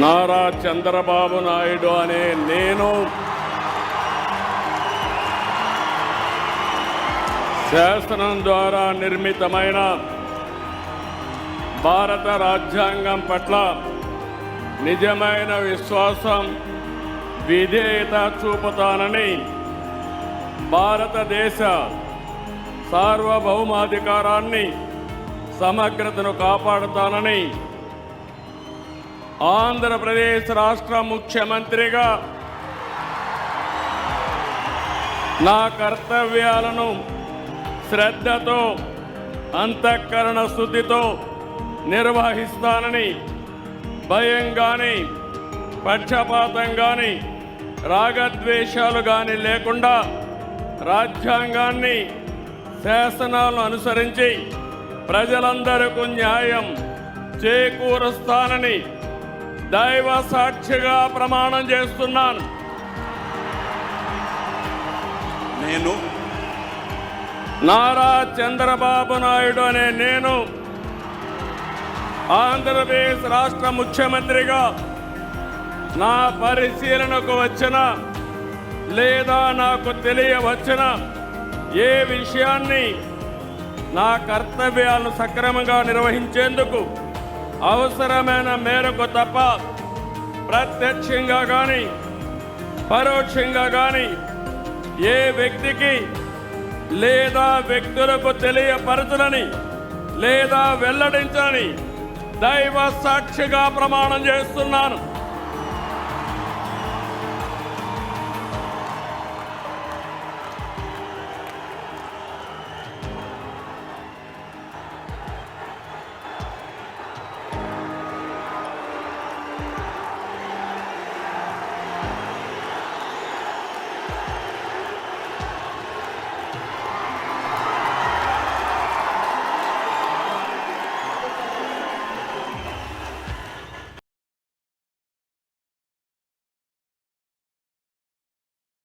నారా చంద్రబాబు నాయుడు అనే నేను శాసనం ద్వారా నిర్మితమైన భారత రాజ్యాంగం పట్ల నిజమైన విశ్వాసం, విధేయత చూపుతానని, భారతదేశ సార్వభౌమాధికారాన్ని, సమగ్రతను కాపాడుతానని ఆంధ్రప్రదేశ్ రాష్ట్ర ముఖ్యమంత్రిగా నా కర్తవ్యాలను శ్రద్ధతో, అంతఃకరణ శుద్ధితో నిర్వహిస్తానని, భయం కానీ, పక్షపాతం కానీ, రాగద్వేషాలు కానీ లేకుండా రాజ్యాంగాన్ని, శాసనాలను అనుసరించి ప్రజలందరికీ న్యాయం చేకూరుస్తానని దైవ సాక్షిగా ప్రమాణం చేస్తున్నాను. నేను నారా చంద్రబాబు నాయుడు అనే నేను ఆంధ్రప్రదేశ్ రాష్ట్ర ముఖ్యమంత్రిగా నా పరిశీలనకు వచ్చిన లేదా నాకు తెలియవచ్చిన ఏ విషయాన్ని నా కర్తవ్యాలను సక్రమంగా నిర్వహించేందుకు అవసరమైన మేరకు తప్ప ప్రత్యక్షంగా కానీ పరోక్షంగా కానీ ఏ వ్యక్తికి లేదా వ్యక్తులకు తెలియపరచులని లేదా వెల్లడించని దైవ సాక్షిగా ప్రమాణం చేస్తున్నాను.